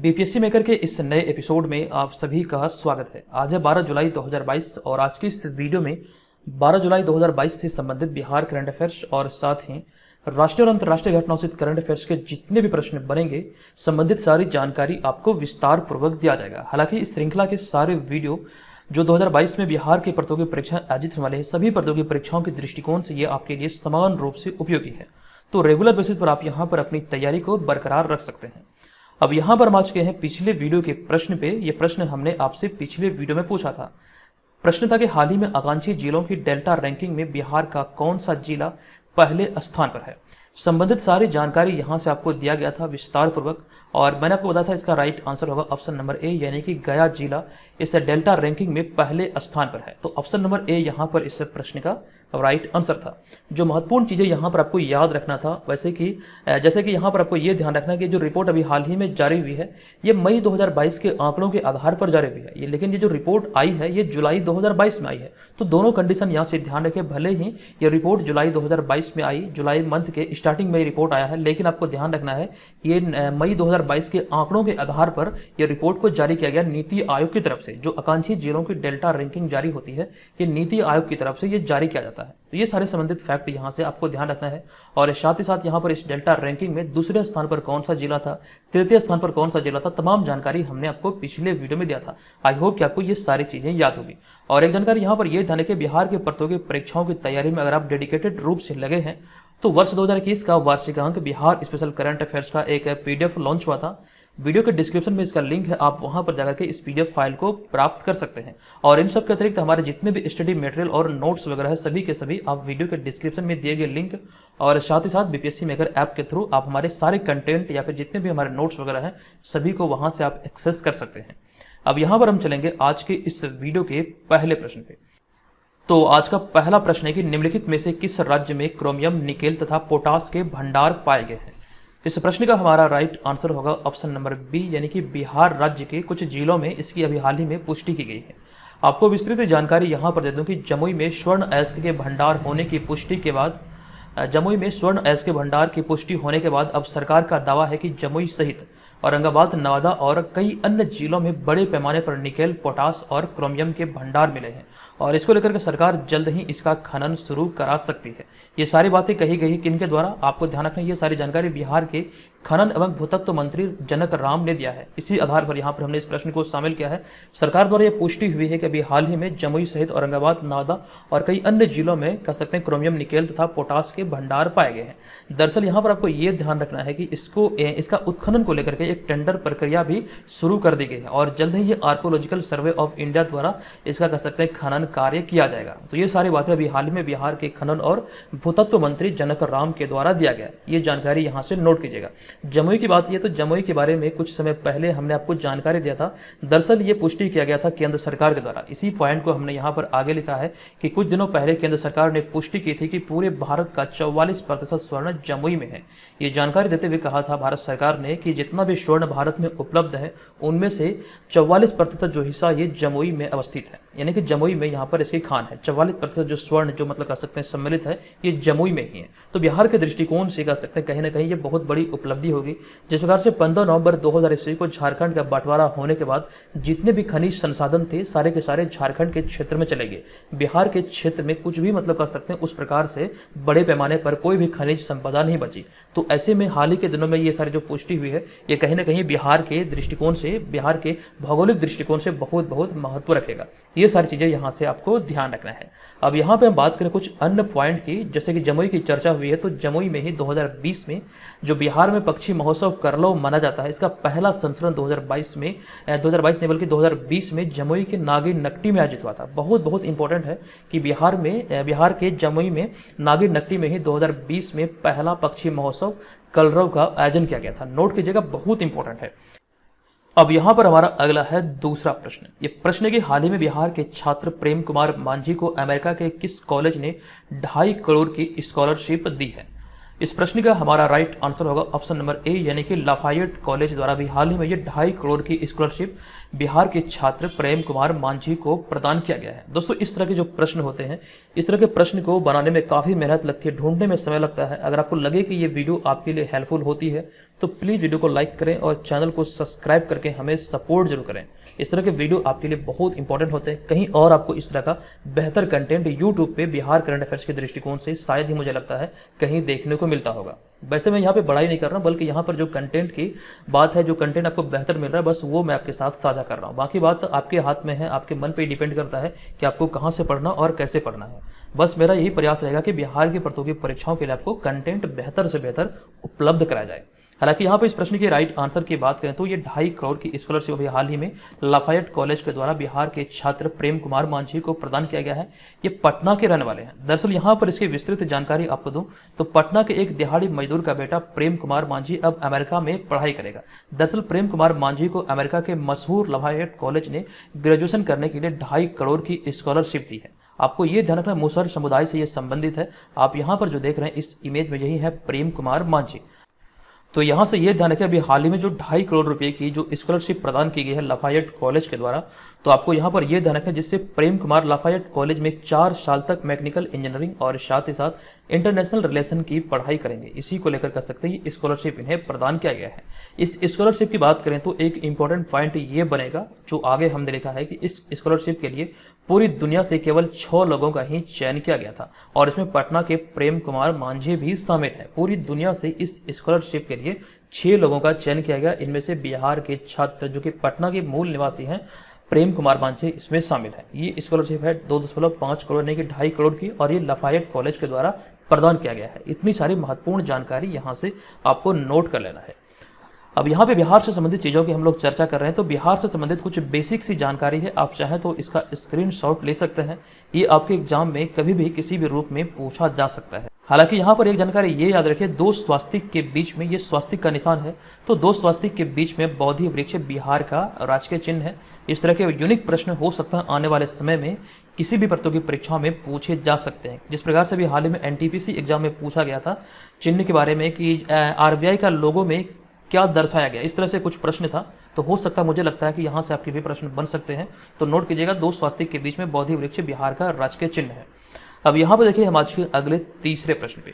BPSC maker के इस नए एपिसोड में आप सभी का स्वागत है। आज है 12 जुलाई 2022 और आज की इस वीडियो में 12 जुलाई 2022 से संबंधित बिहार करंट अफेयर्स और साथ ही राष्ट्रीय और अंतर्राष्ट्रीय घटनाओं से करंट अफेयर्स के जितने भी प्रश्न बनेंगे संबंधित सारी जानकारी आपको विस्तार पूर्वक दिया जाएगा। हालांकि इस श्रृंखला के सारे वीडियो जो 2022 में बिहार के प्रतियोगी परीक्षा आयोजित होने वाले हैं सभी प्रतियोगी परीक्षाओं के दृष्टिकोण से ये आपके लिए समान रूप से उपयोगी है। तो रेगुलर बेसिस पर आप यहाँ पर अपनी तैयारी को बरकरार रख सकते हैं। अब यहाँ पर हम आ चुके हैं पिछले वीडियो के प्रश्न पे। ये प्रश्न हमने आपसे पिछले वीडियो में पूछा था। प्रश्न था कि हाल ही में आकांक्षी जिलों की डेल्टा रैंकिंग में बिहार का कौन सा जिला पहले स्थान पर है। संबंधित सारी जानकारी यहाँ से आपको दिया गया था विस्तार पूर्वक और मैंने आपको बताया था इसका राइट आंसर होगा ऑप्शन नंबर ए, यानी कि गया जिला इस डेल्टा रैंकिंग में पहले स्थान पर है। तो ऑप्शन नंबर ए यहाँ पर इस प्रश्न का राइट आंसर था। जो महत्वपूर्ण चीज़ें यहाँ पर आपको याद रखना था जैसे कि यहाँ पर आपको ये ध्यान रखना कि जो रिपोर्ट अभी हाल ही में जारी हुई है ये मई 2022 के आंकड़ों के आधार पर जारी हुई है लेकिन ये जो रिपोर्ट आई है ये जुलाई 2022 में आई है। तो दोनों कंडीशन यहाँ से ध्यान रखें। भले ही ये रिपोर्ट जुलाई 2022 में आई, जुलाई मंथ के स्टार्टिंग में ये रिपोर्ट आया है, लेकिन आपको ध्यान रखना है ये मई 2022 के आंकड़ों के आधार पर यह रिपोर्ट को जारी किया गया नीति आयोग की तरफ से। जो आकांक्षी जिलों की डेल्टा रैंकिंग जारी होती है ये नीति आयोग की तरफ से ये जारी किया जाता है। तो ये सारे संबंधित फैक्ट यहाँ से आपको ध्यान रखना है और साथ ही साथ यहाँ पर इस डेल्टा रैंकिंग में दूसरे स्थान पर कौन सा जिला था, तृतीय स्थान पर कौन सा जिला था, तमाम जानकारी हमने आपको पिछले वीडियो में दिया था। आई होप कि आपको ये सारी चीजें याद होगी। और एक जानकारी यहाँ पर यह ध्यान रखें, बिहार के प्रतियोगी परीक्षाओं की तैयारी में अगर आप डेडिकेटेड रूप से लगे हैं तो वर्ष 2021 का वार्षिकांक बिहार स्पेशल करंट अफेयर्स का एक पीडीएफ लॉन्च हुआ था। वीडियो के डिस्क्रिप्शन में इसका लिंक है, आप वहां पर जाकर के इस पीडीएफ फाइल को प्राप्त कर सकते हैं। और इन सब के अतिरिक्त हमारे जितने भी स्टडी मटेरियल और नोट्स वगैरह है सभी के सभी आप वीडियो के डिस्क्रिप्शन में दिए गए लिंक और साथ ही साथ बीपीएससी मेकर ऐप के थ्रू आप हमारे सारे कंटेंट या फिर जितने भी हमारे नोट्स वगैरह हैं सभी को वहां से आप एक्सेस कर सकते हैं। अब यहाँ पर हम चलेंगे आज के इस वीडियो के पहले प्रश्न पे। तो आज का पहला प्रश्न है कि निम्नलिखित में से किस राज्य में क्रोमियम, निकेल तथा पोटास के भंडार पाए गए हैं। इस प्रश्न का हमारा राइट आंसर होगा ऑप्शन नंबर बी, यानी कि बिहार राज्य के कुछ जिलों में इसकी अभी हाल ही में पुष्टि की गई है। आपको विस्तृत जानकारी यहाँ पर दे दूं कि जमुई में स्वर्ण अयस्क के भंडार होने की पुष्टि के बाद अब सरकार का दावा है कि जमुई सहित औरंगाबाद, नवादा और कई अन्य जिलों में बड़े पैमाने पर निकेल, पोटास और क्रोमियम के भंडार मिले हैं और इसको लेकर के सरकार जल्द ही इसका खनन शुरू करा सकती है। ये सारी बातें कही गई किनके द्वारा, आपको ध्यान रखना ये सारी जानकारी बिहार के खनन एवं भूतत्व मंत्री जनक राम ने दिया है। इसी आधार पर यहाँ पर हमने इस प्रश्न को शामिल किया है। सरकार द्वारा यह पुष्टि हुई है कि अभी हाल ही में जमुई सहित औरंगाबाद, नवादा और कई अन्य जिलों में कह सकते हैं क्रोमियम, निकेल तथा पोटास के भंडार पाए गए हैं। दरअसल यहाँ पर आपको ये ध्यान रखना है कि इसका उत्खनन को लेकर के एक टेंडर प्रक्रिया भी शुरू कर दी गई है और जल्द ही ये आर्कोलॉजिकल सर्वे ऑफ इंडिया द्वारा इसका कह सकते हैं खनन कार्य किया जाएगा। तो ये सारी बातें अभी हाल ही में बिहार के खनन और भूतत्व मंत्री जनक राम के द्वारा दिया गया। ये जानकारी यहाँ से नोट कीजिएगा। जमुई की बात ये तो जमुई के बारे में कुछ समय पहले हमने आपको जानकारी दिया था। दरअसल ये पुष्टि किया गया था केंद्र सरकार के द्वारा। इसी पॉइंट को हमने यहाँ पर आगे लिखा है कि कुछ दिनों पहले केंद्र सरकार ने पुष्टि की थी कि पूरे भारत का 44% स्वर्ण जमुई में है। ये जानकारी देते हुए कहा था भारत सरकार ने कि जितना भी स्वर्ण भारत में उपलब्ध है उनमें से 44% जो हिस्सा ये जमुई में अवस्थित है, यानी कि जमुई में यहाँ पर इसकी खान है। 44% जो स्वर्ण जो मतलब कह सकते हैं सम्मिलित है ये जमुई में ही है। तो बिहार के दृष्टिकोण से कह सकते हैं कहीं ना कहीं ये बहुत बड़ी उपलब्धि होगी। जिस प्रकार से 15 नवंबर 2000 ईस्वी को झारखंड का बंटवारा होने के बाद जितने भी खनिज संसाधन थे सारे के सारे झारखंड के क्षेत्र में चले गए। बिहार के क्षेत्र में कुछ भी मतलब कह सकते हैं उस प्रकार से बड़े पैमाने पर कोई भी खनिज संपदा नहीं बची। तो ऐसे में हाल ही के दिनों में ये सारी जो पुष्टि हुई है ये कहीं ना कहीं बिहार के दृष्टिकोण से, बिहार के भौगोलिक दृष्टिकोण से बहुत बहुत महत्व रखेगा। ये सारी चीजें यहाँ से आपको ध्यान रखना है। अब यहाँ पे हम बात करें कुछ अन्य पॉइंट की, जैसे कि जमुई की चर्चा हुई है तो जमुई में ही 2020 में जो बिहार में पक्षी महोत्सव करलो माना जाता है इसका पहला संस्करण 2022 नहीं बल्कि 2020 में जमुई के नागिन नकटी में आयोजित हुआ था। बहुत इंपॉर्टेंट है कि बिहार के जमुई में नागिन नकटी में ही 2020 में पहला पक्षी महोत्सव कलरव का आयोजन किया गया था। नोट कीजिएगा, बहुत इंपॉर्टेंट है। अब यहाँ पर हमारा अगला है दूसरा प्रश्न। ये प्रश्न है कि हाल ही में बिहार के छात्र प्रेम कुमार मांझी को अमेरिका के किस कॉलेज ने 2.5 करोड़ की स्कॉलरशिप दी है। इस प्रश्न का हमारा राइट आंसर होगा ऑप्शन नंबर ए, यानी कि लाफायेट कॉलेज द्वारा भी हाल ही में ये 2.5 करोड़ की स्कॉलरशिप बिहार के छात्र प्रेम कुमार मांझी को प्रदान किया गया है। दोस्तों, इस तरह के जो प्रश्न होते हैं, इस तरह के प्रश्न को बनाने में काफ़ी मेहनत लगती है, ढूंढने में समय लगता है। अगर आपको लगे कि ये वीडियो आपके लिए हेल्पफुल होती है तो प्लीज़ वीडियो को लाइक करें और चैनल को सब्सक्राइब करके हमें सपोर्ट जरूर करें। इस तरह के वीडियो आपके लिए बहुत इंपॉर्टेंट होते हैं। कहीं और आपको इस तरह का बेहतर कंटेंट यूट्यूब पे बिहार करंट अफेयर्स के दृष्टिकोण से शायद ही मुझे लगता है कहीं देखने को मिलता होगा। वैसे मैं यहाँ पे बड़ाई नहीं कर रहा, बल्कि यहाँ पर जो कंटेंट की बात है, जो कंटेंट आपको बेहतर मिल रहा है, बस वो मैं आपके साथ साझा कर रहा हूँ। बाकी बात आपके हाथ में है, आपके मन पे डिपेंड करता है कि आपको कहाँ से पढ़ना और कैसे पढ़ना है। बस मेरा यही प्रयास रहेगा कि बिहार की प्रतियोगी परीक्षाओं के लिए आपको कंटेंट बेहतर से बेहतर उपलब्ध कराया जाए। हालांकि यहाँ पे इस प्रश्न के राइट आंसर की बात करें तो ये 2.5 करोड़ की स्कॉलरशिप अभी हाल ही में लाफायट कॉलेज के द्वारा बिहार के छात्र प्रेम कुमार मांझी को प्रदान किया गया है। ये पटना के रहने वाले हैं। दरअसल यहाँ पर इसकी विस्तृत जानकारी आपको दूं तो पटना के एक दिहाड़ी मजदूर का बेटा प्रेम कुमार मांझी अब अमेरिका में पढ़ाई करेगा। दरअसल प्रेम कुमार मांझी को अमेरिका के मशहूर लाफायट कॉलेज ने ग्रेजुएशन करने के लिए 2.5 करोड़ की स्कॉलरशिप दी है। आपको ये ध्यान रखना, मुसहर समुदाय से ये संबंधित है। आप यहाँ पर जो देख रहे हैं इस इमेज में, यही है प्रेम कुमार मांझी। तो यहाँ से ये ध्यान रखें, अभी हाल ही में जो 2.5 करोड़ रुपए की जो स्कॉलरशिप प्रदान की गई है लाफायट कॉलेज के द्वारा, तो आपको यहाँ पर यह ध्यान रखें जिससे प्रेम कुमार लाफायट कॉलेज में 4 साल तक मैकेनिकल इंजीनियरिंग और साथ ही साथ इंटरनेशनल रिलेशन की पढ़ाई करेंगे। इसी को लेकर कह सकते हैं स्कॉलरशिप इन्हें प्रदान किया गया है। इस स्कॉलरशिप की बात करें तो एक इंपॉर्टेंट पॉइंट ये बनेगा जो आगे हमने लिखा है कि इस स्कॉलरशिप के लिए पूरी दुनिया से केवल 6 लोगों का ही चयन किया गया था और इसमें पटना के प्रेम कुमार मांझी भी शामिल है। पूरी दुनिया से इस स्कॉलरशिप के लिए 6 लोगों का चयन किया गया। इनमें से बिहार के छात्र जो कि पटना के मूल निवासी हैं प्रेम कुमार मांझी इसमें शामिल है। ये स्कॉलरशिप है 2.5 करोड़ नहीं कि 2.5 करोड़ की, और ये लाफायट कॉलेज के द्वारा प्रदान किया गया है। इतनी सारी महत्वपूर्ण जानकारी यहाँ से आपको नोट कर लेना है। अब यहाँ पे बिहार से संबंधित चीज़ों की हम लोग चर्चा कर रहे हैं, तो बिहार से संबंधित कुछ बेसिक सी जानकारी है। आप चाहें तो इसका स्क्रीनशॉट ले सकते हैं। ये आपके एग्जाम में कभी भी किसी भी रूप में पूछा जा सकता है। हालांकि यहाँ पर एक जानकारी ये याद रखिए, 2 स्वास्तिक के बीच में, ये स्वास्तिक का निशान है, तो 2 स्वास्तिक के बीच में बोधि वृक्ष बिहार का राजकीय चिन्ह है। इस तरह के यूनिक प्रश्न हो सकता है आने वाले समय में किसी भी प्रतियोगी परीक्षाओं में पूछे जा सकते हैं। जिस प्रकार से भी हाल ही में एनटीपीसी एग्जाम में पूछा गया था चिन्ह के बारे में कि आरबीआई का लोगो में क्या दर्शाया गया, इस तरह से कुछ प्रश्न था। तो हो सकता है, मुझे लगता है कि यहाँ से आपके भी प्रश्न बन सकते हैं। तो नोट कीजिएगा, 2 स्वास्तिक के बीच में बोधि वृक्ष बिहार का राजकीय चिन्ह है। अब यहाँ पर देखिए हम आज के अगले तीसरे प्रश्न पे।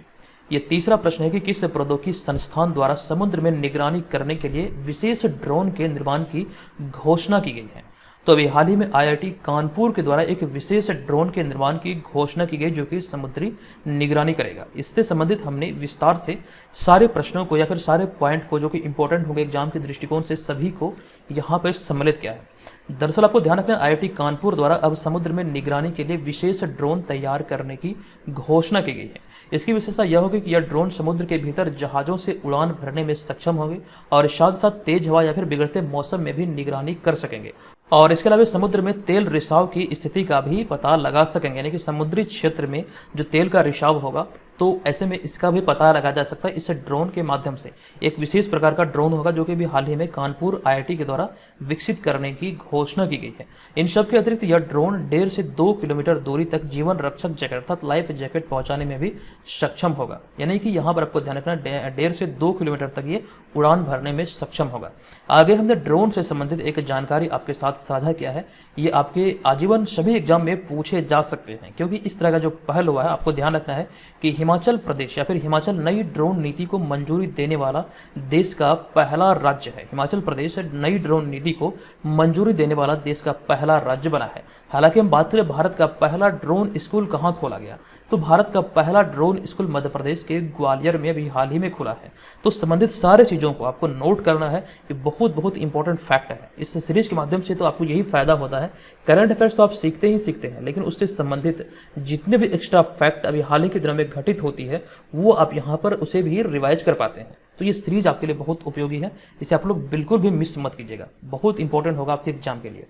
ये तीसरा प्रश्न है कि किस प्रौद्योगिकी संस्थान द्वारा समुद्र में निगरानी करने के लिए विशेष ड्रोन के निर्माण की घोषणा की गई है। तो अभी हाल ही में आईआईटी कानपुर के द्वारा एक विशेष ड्रोन के निर्माण की घोषणा की गई जो कि समुद्री निगरानी करेगा। इससे संबंधित हमने विस्तार से सारे प्रश्नों को या फिर सारे पॉइंट को जो कि इंपॉर्टेंट होंगे एग्जाम के दृष्टिकोण से, सभी को यहाँ पर सम्मिलित किया है। दरअसल आपको ध्यान रखना, आईआईटी कानपुर द्वारा अब समुद्र में निगरानी के लिए विशेष ड्रोन तैयार करने की घोषणा की गई है। इसकी विशेषता यह होगी कि यह ड्रोन समुद्र के भीतर जहाजों से उड़ान भरने में सक्षम होंगे और साथ साथ तेज हवा या फिर बिगड़ते मौसम में भी निगरानी कर सकेंगे। और इसके अलावा समुद्र में तेल रिसाव की स्थिति का भी पता लगा सकेंगे, यानी कि समुद्री क्षेत्र में जो तेल का रिसाव होगा तो ऐसे में इसका भी पता लगाया जा सकता है इस ड्रोन के माध्यम से। एक विशेष प्रकार का ड्रोन होगा जो कि भी हाल ही में कानपुर आईआईटी के द्वारा विकसित करने की घोषणा की गई है। इन सब के अतिरिक्त यह ड्रोन 1.5 से 2 किलोमीटर दूरी तक जीवन रक्षक जैकेट अर्थात लाइफ जैकेट पहुंचाने में भी सक्षम होगा। यानी कि यहाँ पर आपको ध्यान रखना, 1.5 से 2 किलोमीटर तक ये उड़ान भरने में सक्षम होगा। आगे हमने ड्रोन से संबंधित एक जानकारी आपके साथ साझा किया है। ये आपके आजीवन सभी एग्जाम में पूछे जा सकते हैं, क्योंकि इस तरह का जो पहल हुआ है, आपको ध्यान रखना है कि हिमाचल प्रदेश या फिर हिमाचल नई ड्रोन नीति को मंजूरी देने वाला देश का पहला राज्य है। हिमाचल प्रदेश नई ड्रोन नीति को मंजूरी देने वाला देश का पहला राज्य बना है। हालांकि हम बात करें भारत का पहला ड्रोन स्कूल कहाँ खोला गया, तो भारत का पहला ड्रोन स्कूल मध्य प्रदेश के ग्वालियर में भी हाल ही में खुला है। तो संबंधित सारे चीज़ों को आपको नोट करना है, ये बहुत इंपॉर्टेंट फैक्ट है। इस सीरीज के माध्यम से तो आपको यही फायदा होता है। करंट अफेयर्स तो आप सीखते ही सीखते हैं, लेकिन उससे संबंधित जितने भी एक्स्ट्रा फैक्ट अभी हाल ही के दिनों में घटित होती है वो आप यहाँ पर उसे भी रिवाइज कर पाते हैं। तो ये सीरीज आपके लिए बहुत उपयोगी है, इसे आप लोग बिल्कुल भी मिस मत कीजिएगा, बहुत इंपॉर्टेंट होगा आपके एग्जाम के लिए।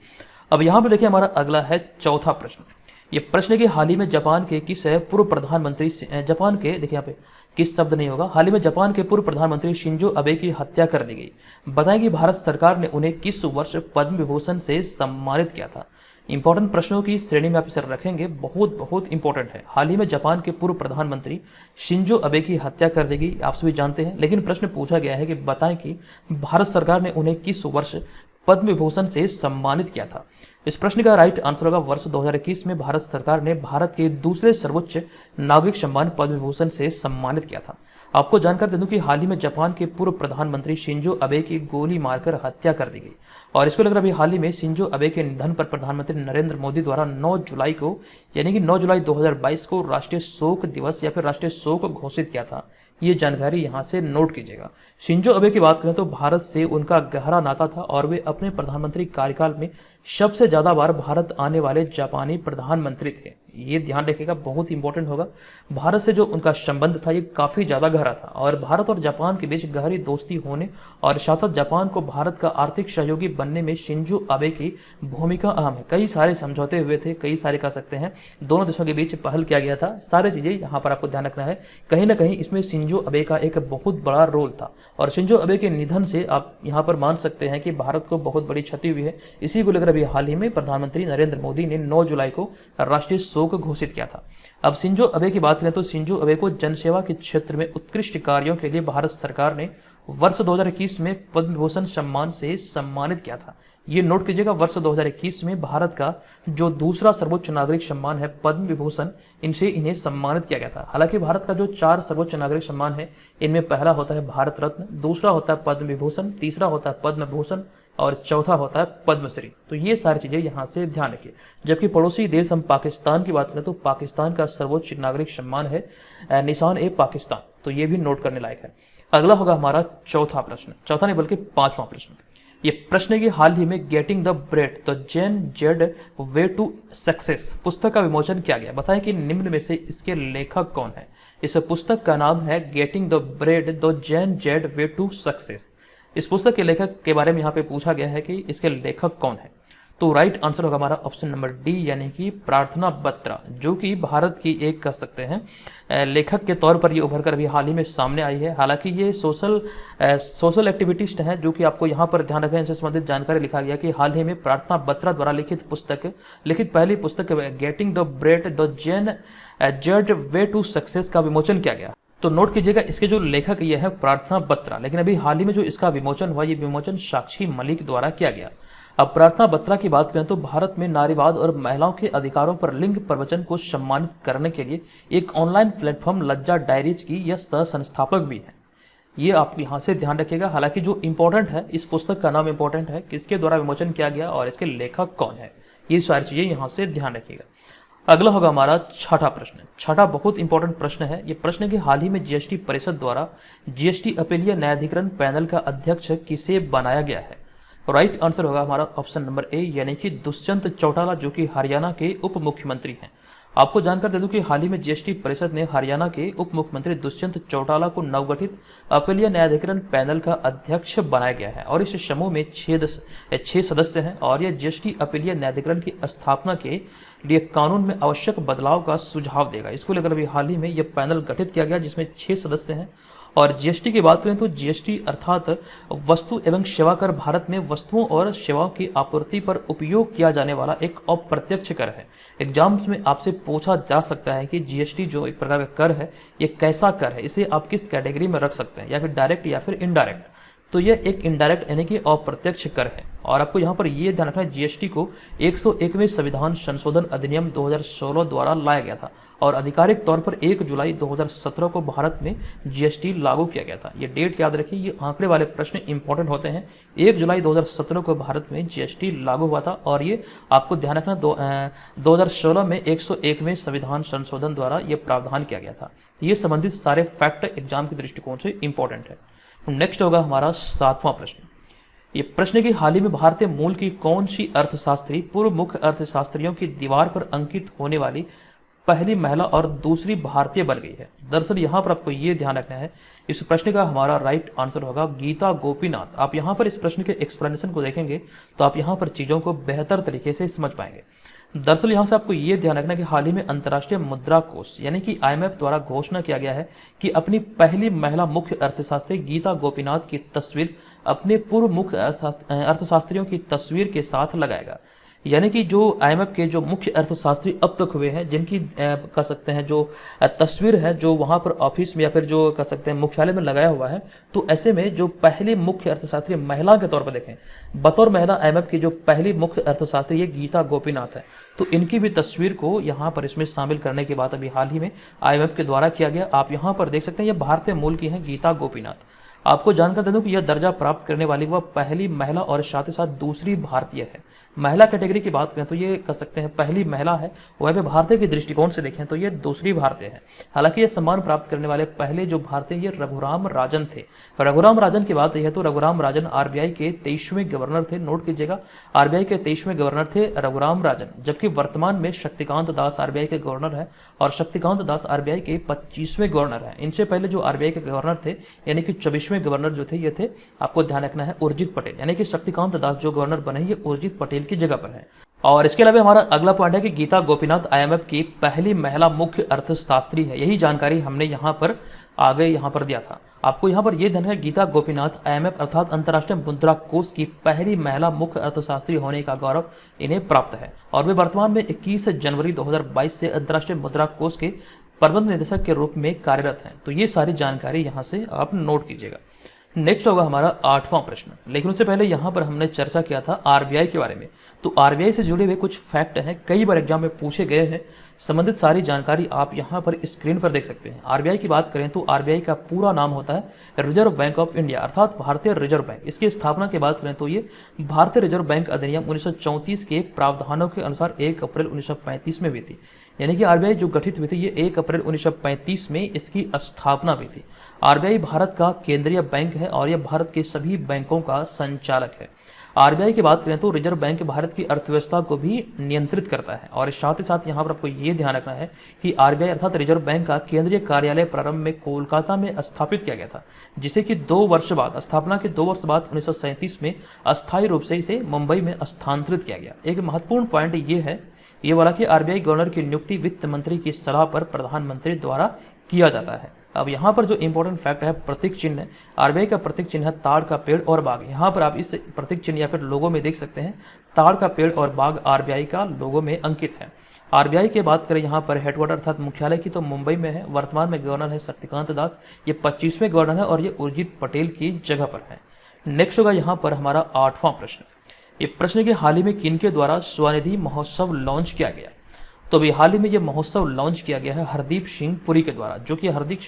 अब यहाँ पे देखिए हमारा अगला है चौथा प्रश्न। ये प्रश्न है कि हाल ही में जापान के किस पूर्व प्रधानमंत्री, जापान के देखिए यहाँ पे किस शब्द नहीं होगा, हाल ही में जापान के पूर्व प्रधानमंत्री शिंजो अबे की हत्या कर दी गई। बताएं कि भारत सरकार ने उन्हें किस वर्ष पद्म विभूषण से सम्मानित किया था। इंपॉर्टेंट प्रश्नों की श्रेणी में आप इसे रखेंगे, बहुत इंपॉर्टेंट है। हाल ही में जापान के पूर्व प्रधानमंत्री शिंजो अबे की हत्या कर दी गई, आप सभी जानते हैं, लेकिन प्रश्न पूछा गया है कि बताएं कि भारत सरकार ने उन्हें किस वर्ष पद्म विभूषण से सम्मानित किया था? इस प्रश्न का राइट आंसर होगा वर्ष 2021 में भारत सरकार ने भारत के दूसरे सर्वोच्च नागरिक सम्मान पद्म विभूषण से सम्मानित किया था। आपको जानकर दे दूं कि हाल ही में जापान के पूर्व प्रधानमंत्री शिंजो अबे की गोली मारकर हत्या कर दी गई और इसको लेकर अभी हाल ही में शिंजो अबे के निधन पर प्रधानमंत्री नरेंद्र मोदी द्वारा 9 जुलाई को यानी कि 9 जुलाई 2022 को राष्ट्रीय शोक दिवस या फिर राष्ट्रीय शोक घोषित किया था। ये जानकारी यहाँ से नोट कीजिएगा। शिंजो अबे की बात करें तो भारत से उनका गहरा नाता था और वे अपने प्रधानमंत्री कार्यकाल में सबसे ज्यादा बार भारत आने वाले जापानी प्रधानमंत्री थे। ये ध्यान रखिएगा, बहुत इंपॉर्टेंट होगा। भारत से जो उनका संबंध था ये काफी ज्यादा गहरा था और भारत और जापान के बीच गहरी दोस्ती होने और साथ जापान को भारत का आर्थिक सहयोगी बनने में शिंजो अबे की भूमिका अहम है। कई सारे समझौते हुए थे, कई सारे कह सकते हैं दोनों देशों के बीच पहल किया गया था। सारी चीजें यहाँ पर आपको ध्यान रखना है। कहीं ना कहीं इसमें शिंजो अबे का एक बहुत बड़ा रोल था और शिंजो अबे के निधन से आप यहाँ पर मान सकते हैं कि भारत को बहुत बड़ी क्षति हुई है। इसी को लेकर अभी हाल ही में प्रधानमंत्री नरेंद्र मोदी ने 9 जुलाई को राष्ट्रीय शोक घोषित किया था। अब शिंजो अबे की बात करें तो शिंजो अबे को जनसेवा के क्षेत्र में उत्कृष्ट कार्यों के लिए भारत सरकार ने वर्ष 2021 में पद्म विभूषण सम्मान से सम्मानित किया था। ये नोट कीजिएगा, वर्ष 2021 में भारत का जो दूसरा सर्वोच्च नागरिक सम्मान है पद्म विभूषण, इनसे इन्हें सम्मानित किया गया था। हालांकि भारत का जो 4 सर्वोच्च नागरिक सम्मान है इनमें पहला होता है भारत रत्न, दूसरा होता है पद्म विभूषण, तीसरा होता है पद्म भूषण और चौथा होता है पद्मश्री। तो ये सारी चीजें यहाँ से ध्यान रखिए। जबकि पड़ोसी देश हम पाकिस्तान की बात करें तो पाकिस्तान का सर्वोच्च नागरिक सम्मान है निशान ए पाकिस्तान, तो ये भी नोट करने लायक है। अगला होगा हमारा चौथा प्रश्न, चौथा नहीं बल्कि 5वां प्रश्न। ये प्रश्न है कि हाल ही में getting the bread the Gen Z way to success पुस्तक का विमोचन किया गया। बताएं कि निम्न में से इसके लेखक कौन है। इस पुस्तक का नाम है getting the bread the Gen Z way to success. इस पुस्तक के लेखक के बारे में यहाँ पे पूछा गया है कि इसके लेखक कौन है। तो राइट आंसर होगा हमारा ऑप्शन नंबर डी यानी कि प्रार्थना बत्रा, जो कि भारत की एक कह सकते हैं लेखक के तौर पर ये उभर कर अभी हाल ही में सामने आई है। हालांकि ये सोशल एक्टिविटिस्ट हैं, जो कि आपको यहाँ पर ध्यान रखें, इनसे संबंधित जानकारी लिखा गया कि हाल ही में प्रार्थना बत्रा द्वारा लिखित पहली पुस्तक getting the bread the Gen Z way to success का विमोचन किया गया। तो नोट कीजिएगा, इसके जो लेखक ये है प्रार्थना बत्रा, लेकिन अभी हाल ही में जो इसका विमोचन हुआ ये विमोचन साक्षी मलिक द्वारा किया गया। अब प्रार्थना बत्रा की बात करें तो भारत में नारीवाद और महिलाओं के अधिकारों पर लिंग प्रवचन को सम्मानित करने के लिए एक ऑनलाइन प्लेटफॉर्म लज्जा डायरीज की यह सह संस्थापक भी है। ये आप यहाँ से ध्यान रखिएगा। हालांकि जो इंपॉर्टेंट है, इस पुस्तक का नाम इंपॉर्टेंट है, किसके द्वारा विमोचन किया गया और इसके लेखक कौन है, ये सारी चीजें यहाँ से ध्यान रखिएगा। अगला होगा हमारा छठा प्रश्न। छठा बहुत इंपॉर्टेंट प्रश्न है। ये प्रश्न के हाल ही में जीएसटी परिषद द्वारा जीएसटी अपीलीय न्यायाधिकरण पैनल का अध्यक्ष किसे बनाया गया है। राइट आंसर होगा हमारा ऑप्शन नंबर ए यानी कि दुष्यंत चौटाला, जो कि हरियाणा के उप मुख्यमंत्री हैं। आपको जानकर दे दूं कि हाल ही में जीएसटी परिषद ने हरियाणा के उप मुख्यमंत्री दुष्यंत चौटाला को नवगठित अपीलीय न्यायाधिकरण पैनल का अध्यक्ष बनाया गया है और इस समूह में 6 सदस्य हैं और यह जीएसटी अपीलीय न्यायाधिकरण की स्थापना के लिए कानून में आवश्यक बदलाव का सुझाव देगा। इसको लेकर अभी हाल ही में यह पैनल गठित किया गया जिसमें 6 सदस्य हैं। और जीएसटी की बात करें तो जीएसटी अर्थात वस्तु एवं सेवा कर भारत में वस्तुओं और सेवाओं की आपूर्ति पर उपयोग किया जाने वाला एक अप्रत्यक्ष कर है। एग्जाम्स में आपसे पूछा जा सकता है कि जीएसटी जो एक प्रकार का कर है ये कैसा कर है, इसे आप किस कैटेगरी में रख सकते हैं, या फिर डायरेक्ट या फिर इनडायरेक्ट। तो यह एक इनडायरेक्ट यानी कि अप्रत्यक्ष कर है। और आपको यहाँ पर यह ध्यान रखना है, जीएसटी को 101वें संविधान संशोधन अधिनियम 2016 द्वारा लाया गया था और आधिकारिक तौर पर 1 जुलाई 2017 को भारत में जीएसटी लागू किया गया था। ये डेट याद रखिए, ये आंकड़े वाले प्रश्न इंपॉर्टेंट होते हैं। 1 जुलाई 2017 को भारत में जीएसटी लागू हुआ था और ये आपको ध्यान रखना 2016 में 101वें संविधान संशोधन द्वारा ये प्रावधान किया गया था। ये संबंधित सारे फैक्ट एग्जाम के दृष्टिकोण से इंपॉर्टेंट है। नेक्स्ट होगा हमारा 7वां प्रश्न। ये प्रश्न की हाल ही में भारतीय मूल की कौन सी अर्थशास्त्री पूर्व मुख्य अर्थशास्त्रियों की दीवार पर अंकित होने वाली पहली महिला और दूसरी भारतीय बन गई है। दरअसल यहाँ पर आपको ये ध्यान रखना है, इस प्रश्न का हमारा राइट आंसर होगा गीता गोपीनाथ। आप यहाँ पर इस प्रश्न के एक्सप्लेनेशन को देखेंगे तो आप यहाँ पर चीजों को बेहतर तरीके से समझ पाएंगे। दरअसल यहाँ से आपको ये ध्यान रखना है कि हाल ही में अंतर्राष्ट्रीय मुद्रा कोष यानी कि IMF द्वारा घोषणा किया गया है कि अपनी पहली महिला मुख्य अर्थशास्त्री गीता गोपीनाथ की तस्वीर अपने पूर्व मुख्य अर्थशास्त्रियों की तस्वीर के साथ लगाएगा। यानी कि जो आईएमएफ के जो मुख्य अर्थशास्त्री अब तक हुए हैं, जिनकी कह सकते हैं जो तस्वीर है जो वहाँ पर ऑफिस में या फिर जो कह सकते हैं मुख्यालय में लगाया हुआ है, तो ऐसे में जो पहली मुख्य अर्थशास्त्री महिला के तौर पर देखें, बतौर महिला आईएमएफ की जो पहली मुख्य अर्थशास्त्री ये गीता गोपीनाथ है। तो इनकी भी तस्वीर को यहाँ पर इसमें शामिल करने की बात अभी हाल ही में आईएमएफ के द्वारा किया गया। आप यहाँ पर देख सकते हैं ये भारतीय मूल की हैं गीता गोपीनाथ। आपको जानकर दे दूं कि यह दर्जा प्राप्त करने वाली वह पहली महिला और साथ ही साथ दूसरी भारतीय है। महिला कैटेगरी की बात करें तो ये कह सकते हैं पहली महिला है, वह भी भारतीय के दृष्टिकोण से देखें तो ये दूसरी भारतीय है। हालांकि ये सम्मान प्राप्त करने वाले पहले जो भारतीय ये रघुराम राजन थे। रघुराम राजन की बात यह तो रघुराम राजन आरबीआई के 23वें गवर्नर थे। नोट कीजिएगा, आरबीआई के 23वें गवर्नर थे रघुराम राजन, जबकि वर्तमान में शक्तिकांत दास आरबीआई के गवर्नर है और शक्तिकांत दास आरबीआई के 25वें गवर्नर है। इनसे पहले जो आरबीआई के गवर्नर थे यानी कि 24वें गवर्नर जो थे ये थे, आपको ध्यान रखना है, उर्जित पटेल। यानी कि शक्तिकांत दास जो गवर्नर बने ये उर्जित पटेल की जगह पर है। और इसके अलावा हमारा अगला पॉइंट है कि गीता गोपीनाथ आईएमएफ की पहली महिला मुख्य अर्थशास्त्री है। यही जानकारी हमने यहाँ पर आगे यहाँ पर दिया था। आपको यहाँ पर यह ध्यान है, गीता गोपीनाथ आईएमएफ अर्थात अंतर्राष्ट्रीय मुद्रा कोष की पहली महिला मुख्य अर्थशास्त्री होने का गौरव इन्हें प्राप्त है और वे वर्तमान में 21 जनवरी 2022 से अंतर्राष्ट्रीय मुद्रा कोष के प्रबंध निदेशक के रूप में कार्यरत हैं। तो ये सारी जानकारी यहाँ से आप नोट कीजिएगा। नेक्स्ट होगा हमारा 8वां प्रश्न, लेकिन उससे पहले यहाँ पर हमने चर्चा किया था आरबीआई के बारे में। तो आरबीआई से जुड़े हुए कुछ फैक्ट हैं, कई बार एग्जाम में पूछे गए हैं। संबंधित सारी जानकारी आप यहाँ पर स्क्रीन पर देख सकते हैं। आरबीआई की बात करें तो आरबीआई का पूरा नाम होता है रिजर्व बैंक ऑफ इंडिया अर्थात भारतीय रिजर्व बैंक। इसकी स्थापना की बात करें तो ये भारतीय रिजर्व बैंक अधिनियम 1934 के प्रावधानों के अनुसार 1 अप्रैल 1935 में हुई थी। यानी कि आरबीआई जो गठित हुई थी ये 1 अप्रैल 1935 में इसकी स्थापना हुई थी। आरबीआई भारत का केंद्रीय बैंक है और यह भारत के सभी बैंकों का संचालक है। आरबीआई की बात करें तो रिजर्व बैंक भारत की अर्थव्यवस्था को भी नियंत्रित करता है और साथ ही साथ यहाँ पर आपको ये ध्यान रखना है कि आरबीआई अर्थात रिजर्व बैंक का केंद्रीय कार्यालय प्रारंभ में कोलकाता में स्थापित किया गया था, जिसे कि 2 वर्ष बाद स्थापना के 2 वर्ष बाद 1937 में अस्थायी रूप से इसे मुंबई में स्थानांतरित किया गया। एक महत्वपूर्ण पॉइंट ये है ये वाला कि आरबीआई गवर्नर की नियुक्ति वित्त मंत्री की सलाह पर प्रधानमंत्री द्वारा किया जाता है। अब यहाँ पर जो इंपॉर्टेंट फैक्ट है प्रतीक चिन्ह है, आरबीआई का प्रतीक चिन्ह है ताड़ का पेड़ और बाग। यहाँ पर आप इस प्रतीक चिन्ह या फिर लोगो में देख सकते हैं ताड़ का पेड़ और बाग आरबीआई का लोगो में अंकित है। आरबीआई की बात करें यहाँ पर हेडक्वार्टर अर्थात मुख्यालय की तो मुंबई में है। वर्तमान में गवर्नर है शक्तिकांत दास, ये 25वें गवर्नर है और ये उर्जित पटेल की जगह पर है। नेक्स्ट होगा यहाँ पर हमारा 8वां प्रश्न। ये प्रश्न के हाल ही में किनके द्वारा स्वनिधि महोत्सव लॉन्च किया गया? तो अभी हाल ही में ये महोत्सव लॉन्च किया गया है हरदीप सिंह पुरी के द्वारा, जो कि हरदीप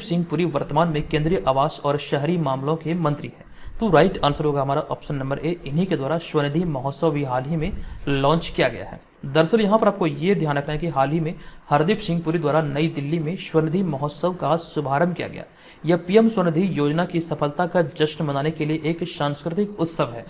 सिंह पुरी वर्तमान में केंद्रीय आवास और शहरी मामलों के मंत्री हैं। तो राइट आंसर होगा हमारा ऑप्शन नंबर ए, इन्हीं के द्वारा स्वनिधि महोत्सव भी हाल ही में लॉन्च किया गया है। दरअसल यहाँ पर आपको ये ध्यान रखना है कि हाल ही में हरदीप सिंह पुरी द्वारा नई दिल्ली में स्वनिधि महोत्सव का शुभारंभ किया गया। यह पीएम स्वनिधि योजना की सफलता का जश्न मनाने के लिए एक सांस्कृतिक उत्सव है।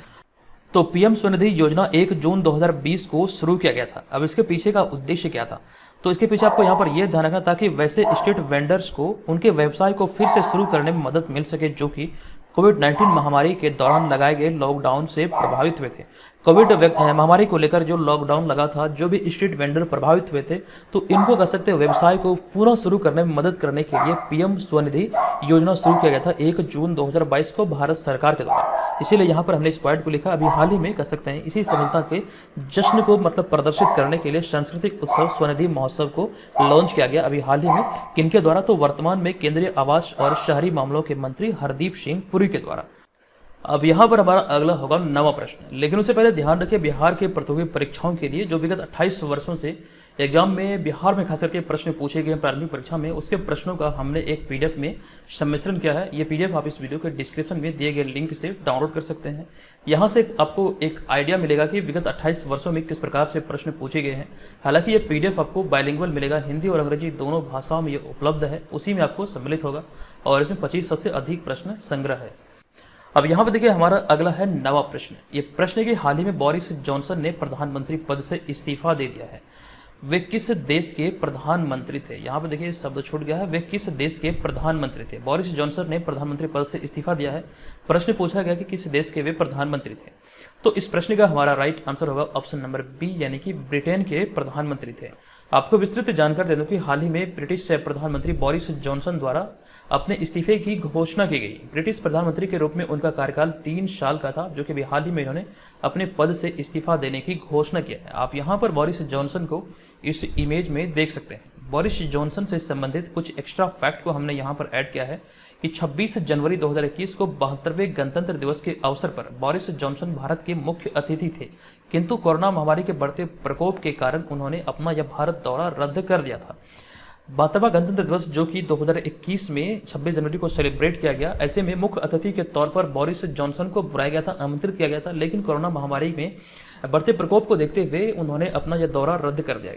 तो पीएम स्वनिधि योजना 1 जून 2020 को शुरू किया गया था। अब इसके पीछे का उद्देश्य क्या था? तो इसके पीछे आपको यहाँ पर यह ध्यान रखना ताकि वैसे स्ट्रीट वेंडर्स को उनके व्यवसाय को फिर से शुरू करने में मदद मिल सके जो कि कोविड-19 महामारी के दौरान लगाए गए लॉकडाउन से प्रभावित हुए थे। कोविड महामारी को लेकर जो लॉकडाउन लगा था, जो भी स्ट्रीट वेंडर प्रभावित हुए थे, तो इनको कह सकते हैं व्यवसाय को पूरा शुरू करने में मदद करने के लिए पीएम स्वनिधि योजना शुरू किया गया था 1 जून 2022 को भारत सरकार के द्वारा। इसीलिए यहाँ पर हमने इस पॉइंट को लिखा। अभी हाल ही में कह सकते हैं इसी सफलता के जश्न को मतलब प्रदर्शित करने के लिए सांस्कृतिक उत्सव स्वनिधि महोत्सव को लॉन्च किया गया अभी हाल ही में। किनके द्वारा? तो वर्तमान में केंद्रीय आवास और शहरी मामलों के मंत्री हरदीप सिंह पुरी के द्वारा। अब यहाँ पर हमारा अगला होगा 9वां प्रश्न, लेकिन उससे पहले ध्यान रखिए बिहार के प्रतियोगी परीक्षाओं के लिए जो विगत 28 वर्षों से एग्जाम में बिहार में खास करके प्रश्न पूछे गए प्रारंभिक परीक्षा में, उसके प्रश्नों का हमने एक पीडीएफ में सम्मिश्रण किया है। ये पीडीएफ आप इस वीडियो के डिस्क्रिप्शन में दिए गए लिंक से डाउनलोड कर सकते हैं। यहाँ से आपको एक आइडिया मिलेगा कि विगत 28 वर्षों में किस प्रकार से प्रश्न पूछे गए हैं। हालांकि ये पीडीएफ आपको बाइलिंगुअल मिलेगा, हिंदी और अंग्रेजी दोनों भाषाओं में ये उपलब्ध है, उसी में आपको सम्मिलित होगा और इसमें 2500 से अधिक प्रश्न संग्रह है। अब यहाँ पर देखिए हमारा अगला है 9वां प्रश्न। ये प्रश्न के हाल ही में बोरिस जॉनसन ने प्रधानमंत्री पद से इस्तीफा दे दिया है। वे किस देश के प्रधानमंत्री थे। यहाँ पे देखिए शब्द छूट गया है, वे किस देश के प्रधानमंत्री थे। बोरिस जॉनसन ने प्रधानमंत्री पद से इस्तीफा दिया है। प्रश्न पूछा गया कि किस देश के वे प्रधानमंत्री थे। तो इस प्रश्न का हमारा राइट आंसर होगा ऑप्शन नंबर बी, यानी कि ब्रिटेन के प्रधानमंत्री थे। आपको विस्तृत जानकारी दे दूं कि हाल ही में ब्रिटिश प्रधानमंत्री बोरिस जॉनसन द्वारा अपने इस्तीफे की घोषणा की गई। ब्रिटिश प्रधानमंत्री के रूप में उनका कार्यकाल 3 साल का था, जो कि हाल ही में इन्होंने अपने पद से इस्तीफा देने की घोषणा किया है। आप यहाँ पर बोरिस जॉनसन को इस इमेज में देख सकते हैं। बोरिस जॉनसन से संबंधित कुछ एक्स्ट्रा फैक्ट को हमने यहाँ पर ऐड किया है कि 26 जनवरी 2021 को 72वें गणतंत्र दिवस के अवसर पर बोरिस जॉनसन भारत के मुख्य अतिथि थे, किंतु कोरोना महामारी के बढ़ते प्रकोप के कारण उन्होंने अपना यह भारत दौरा रद्द कर दिया था। 72वां गणतंत्र दिवस जो कि 2021 में 26 जनवरी को सेलिब्रेट किया गया, ऐसे में मुख्य अतिथि के तौर पर बोरिस जॉनसन को बुलाया गया था, आमंत्रित किया गया था, लेकिन कोरोना महामारी में बढ़ते प्रकोप को देखते हुए उन्होंने अपना यह दौरा रद्द कर दिया।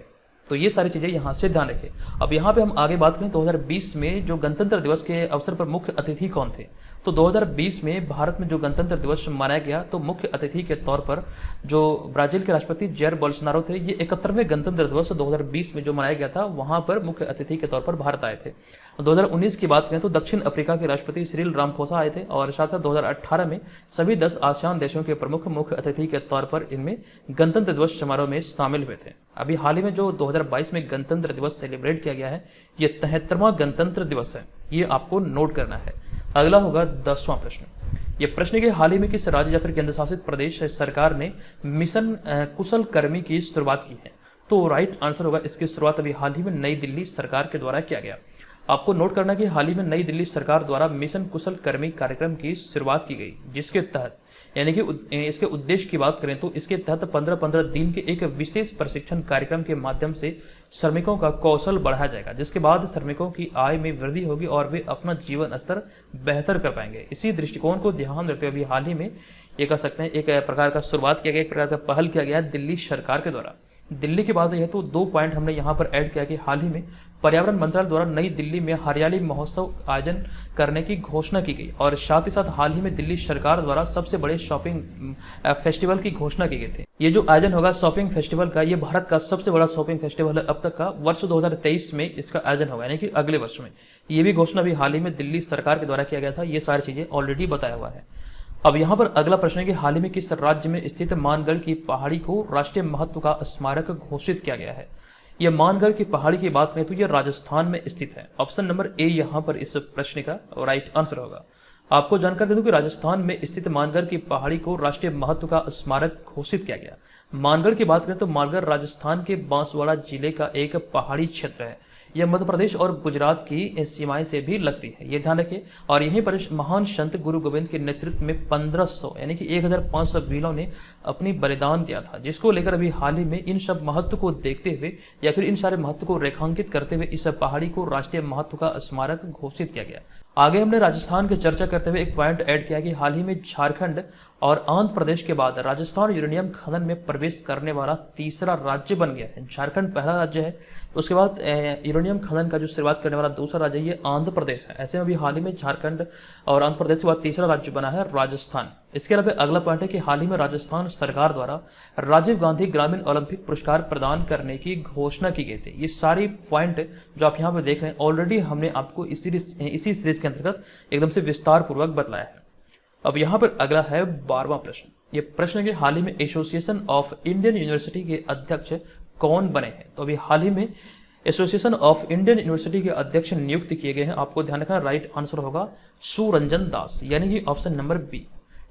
तो ये सारी चीज़ें यहाँ से ध्यान रखें। अब यहाँ पे हम आगे बात करें 2020 में जो गणतंत्र दिवस के अवसर पर मुख्य अतिथि कौन थे। तो 2020 में भारत में जो गणतंत्र दिवस मनाया गया, तो मुख्य अतिथि के तौर पर जो ब्राजील के राष्ट्रपति जैर बोल्सोनारो थे। ये 71वें गणतंत्र दिवस 2020 में जो मनाया गया था, वहाँ पर मुख्य अतिथि के तौर पर भारत आए थे। 2019 की बात करें तो दक्षिण अफ्रीका के राष्ट्रपति सिरिल रामाफोसा आए थे, और साथ साथ 2018 में सभी 10 आसियान देशों के प्रमुख मुख्य अतिथि के तौर पर इनमें गणतंत्र दिवस समारोह में शामिल हुए थे। अभी हाल ही में जो 2022 में गणतंत्र दिवस सेलिब्रेट किया गया है, ये 73वां गणतंत्र दिवस है, ये आपको नोट करना है। अगला होगा 10वां प्रश्न। ये प्रश्न के हाल ही में किस राज्य या फिर केंद्र शासित प्रदेश सरकार ने मिशन कुशल कर्मी की शुरुआत की है। तो राइट आंसर होगा इसकी शुरुआत अभी हाल ही में नई दिल्ली सरकार के द्वारा किया गया। आपको नोट करना कि हाल ही में नई दिल्ली सरकार द्वारा मिशन कुशल कर्मी कार्यक्रम की शुरुआत की गई, जिसके तहत यानी कि इसके उद्देश्य की बात करें तो इसके तहत 15-15 दिन के एक विशेष प्रशिक्षण कार्यक्रम के माध्यम से श्रमिकों का कौशल बढ़ाया जाएगा, जिसके बाद श्रमिकों की आय में वृद्धि होगी और वे अपना जीवन स्तर बेहतर कर पाएंगे। इसी दृष्टिकोण को ध्यान में रखते हुए हाल ही में ये कह सकते हैं एक प्रकार का शुरुआत किया गया, एक प्रकार का पहल किया गया दिल्ली सरकार के द्वारा। दिल्ली की बात यह तो 2 पॉइंट हमने यहाँ पर ऐड किया कि हाल ही में पर्यावरण मंत्रालय द्वारा नई दिल्ली में हरियाली महोत्सव आयोजन करने की घोषणा की गई, और साथ ही साथ हाल ही में दिल्ली सरकार द्वारा सबसे बड़े शॉपिंग फेस्टिवल की घोषणा की गई थी। ये जो आयोजन होगा शॉपिंग फेस्टिवल का, ये भारत का सबसे बड़ा शॉपिंग फेस्टिवल है अब तक का। वर्ष 2023 में इसका आयोजन होगा, यानी कि अगले वर्ष में। ये भी घोषणा भी हाल ही में दिल्ली सरकार के द्वारा किया गया था। ये सारी चीजें ऑलरेडी बताया हुआ है। अब यहाँ पर अगला प्रश्न है कि हाल ही में किस राज्य में स्थित मानगढ़ की पहाड़ी को राष्ट्रीय महत्व का स्मारक घोषित किया गया है। यह मानगढ़ की पहाड़ी की बात करें तो यह राजस्थान में स्थित है। ऑप्शन नंबर ए यहाँ पर इस प्रश्न का राइट आंसर होगा। आपको जानकारी दे दूं कि राजस्थान में स्थित मानगढ़ की पहाड़ी को राष्ट्रीय महत्व का स्मारक घोषित किया गया। मानगढ़ की बात करें तो मानगढ़ राजस्थान के बांसवाड़ा जिले का एक पहाड़ी क्षेत्र है। यह मध्य प्रदेश और गुजरात की सीमाएं से भी लगती है, ये ध्यान रखें। और यहीं पर महान संत गुरु गोविंद के नेतृत्व में 1500 यानी कि 1500 वीरों ने अपनी बलिदान दिया था, जिसको लेकर अभी हाल ही में इन सब महत्व को देखते हुए या फिर इन सारे महत्व को रेखांकित करते हुए इस पहाड़ी को राष्ट्रीय महत्व का स्मारक घोषित किया गया। आगे हमने राजस्थान की चर्चा करते हुए एक पॉइंट ऐड किया कि हाल ही में झारखंड और आंध्र प्रदेश के बाद राजस्थान यूरेनियम खनन में प्रवेश करने वाला तीसरा राज्य बन गया है। झारखंड पहला राज्य है, उसके बाद यूरेनियम खनन का जो शुरुआत करने वाला दूसरा राज्य ये आंध्र प्रदेश है। ऐसे में भी हाल ही में झारखंड और आंध्र प्रदेश के बाद तीसरा राज्य बना है राजस्थान। इसके अलावा अगला पॉइंट है कि हाल ही में राजस्थान सरकार द्वारा राजीव गांधी ग्रामीण ओलंपिक पुरस्कार प्रदान करने की घोषणा की गई थी। ये सारी पॉइंट जो आप यहाँ पे देख रहे हैं ऑलरेडी हमने आपको इसी सीरीज के अंतर्गत एकदम से विस्तार पूर्वक बतलाया है। अब यहाँ पर अगला है 12वां प्रश्न। ये प्रश्न के हाल ही में एसोसिएशन ऑफ इंडियन यूनिवर्सिटी के अध्यक्ष कौन बने हैं। तो अभी हाल ही में एसोसिएशन ऑफ इंडियन यूनिवर्सिटी के अध्यक्ष नियुक्त किए गए हैं। आपको ध्यान रखना राइट आंसर होगा सुरंजन दास, यानी कि ऑप्शन नंबर बी।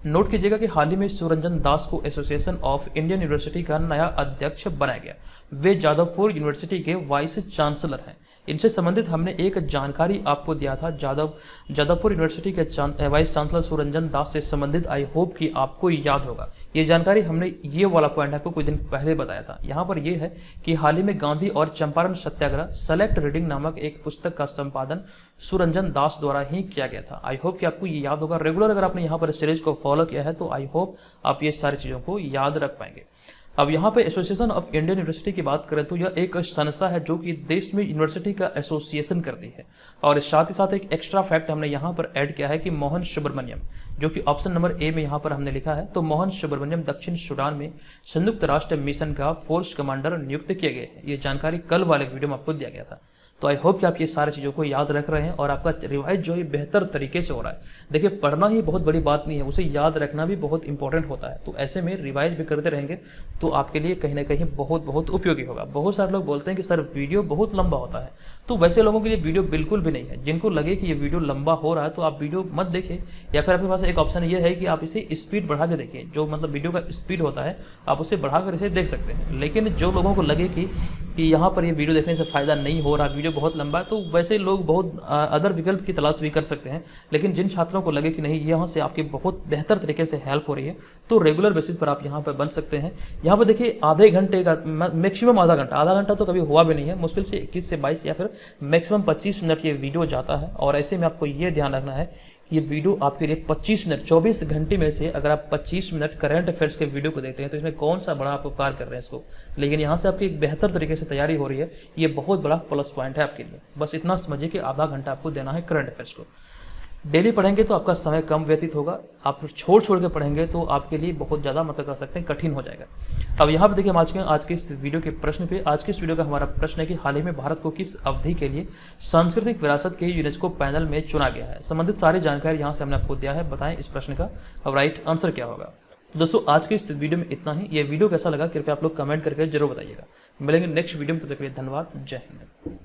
नोट कीजिएगा कि हाल ही में सुरंजन दास को एसोसिएशन ऑफ इंडियन यूनिवर्सिटी का नया अध्यक्ष बनाया गया। वे जादवपुर यूनिवर्सिटी के वाइस चांसलर हैं। इनसे संबंधित हमने एक जानकारी आपको दिया था जादवपुर यूनिवर्सिटी के वाइस चांसलर सुरंजन दास से संबंधित। आई होप कि आपको याद होगा ये जानकारी। हमने ये वाला पॉइंट आपको कुछ दिन पहले बताया था। यहाँ पर यह है कि हाल ही में गांधी और चंपारण सत्याग्रह सेलेक्ट रीडिंग नामक एक पुस्तक का संपादन सुरंजन दास द्वारा ही किया गया था। आई होप कि आपको ये याद होगा। रेगुलर अगर आपने यहाँ पर सीरीज को फॉलो किया है तो आई होप आप ये सारी चीजों को याद रख पाएंगे। अब यहाँ पे एसोसिएशन ऑफ इंडियन यूनिवर्सिटी की बात करें तो यह एक संस्था है जो कि देश में यूनिवर्सिटी का एसोसिएशन करती है। और साथ ही साथ एक एक्स्ट्रा फैक्ट हमने यहाँ पर ऐड किया है कि मोहन सुब्रमण्यम, जो कि ऑप्शन नंबर ए में यहाँ पर हमने लिखा है, तो मोहन सुब्रमण्यम दक्षिण सूडान में संयुक्त राष्ट्र मिशन का फोर्स कमांडर नियुक्त किए गए हैं। ये जानकारी कल वाले वीडियो में आपको दिया गया था। तो आई होप कि आप ये सारी चीज़ों को याद रख रहे हैं और आपका रिवाइज जो है बेहतर तरीके से हो रहा है। देखिए, पढ़ना ही बहुत बड़ी बात नहीं है, उसे याद रखना भी बहुत इंपॉर्टेंट होता है। तो ऐसे में रिवाइज भी करते रहेंगे तो आपके लिए कहीं ना कहीं बहुत उपयोगी होगा। बहुत सारे लोग बोलते हैं कि सर वीडियो बहुत लंबा होता है, तो वैसे लोगों के लिए वीडियो बिल्कुल भी नहीं है। जिनको लगे कि ये वीडियो लंबा हो रहा है तो आप वीडियो मत देखें, या फिर आपके पास एक ऑप्शन ये है कि आप इसे स्पीड बढ़ा के देखिए। जो मतलब वीडियो का स्पीड होता है आप उसे बढ़ाकर इसे देख सकते हैं। लेकिन जो लोगों को लगे कि यहाँ पर ये वीडियो देखने से फ़ायदा नहीं हो रहा, वीडियो बहुत लंबा है, तो वैसे लोग बहुत अदर विकल्प की तलाश भी कर सकते हैं। लेकिन जिन छात्रों को लगे कि नहीं यहाँ से आपकी बहुत बेहतर तरीके से हेल्प हो रही है, तो रेगुलर बेसिस पर आप यहाँ पर बन सकते हैं। यहाँ पर देखिए आधे घंटे का मैक्सिमम आधा घंटा तो कभी हुआ भी नहीं है, मुश्किल से 21 से 22 या फिर मैक्सिमम 25 मिनट ये वीडियो जाता है। और ऐसे में आपको ये ध्यान रखना है ये वीडियो आपके लिए 25 मिनट, 24 घंटे में से अगर आप 25 मिनट करंट अफेयर्स के वीडियो को देखते हैं तो इसमें कौन सा बड़ा आप उपकार कर रहे हैं इसको। लेकिन यहाँ से आपकी एक बेहतर तरीके से तैयारी हो रही है, ये बहुत बड़ा प्लस पॉइंट है आपके लिए। बस इतना समझिए कि आधा घंटा आपको देना है करंट अफेयर्स को। डेली पढ़ेंगे तो आपका समय कम व्यतीत होगा, आप छोड़ के पढ़ेंगे तो आपके लिए बहुत ज़्यादा मतलब कर सकते हैं कठिन हो जाएगा। अब यहाँ पर देखिए हम आज के इस वीडियो के प्रश्न पे, आज के इस वीडियो का हमारा प्रश्न है कि हाल ही में भारत को किस अवधि के लिए सांस्कृतिक विरासत के यूनेस्को पैनल में चुना गया है। संबंधित सारी जानकारी यहाँ से हमने आपको दिया है, बताएं इस प्रश्न का अब राइट आंसर क्या होगा। दोस्तों आज के इस वीडियो में इतना ही। ये वीडियो कैसा लगा कृपया आप लोग कमेंट करके जरूर बताइएगा। मिलेंगे नेक्स्ट वीडियो में, तब तक के लिए धन्यवाद, जय हिंद।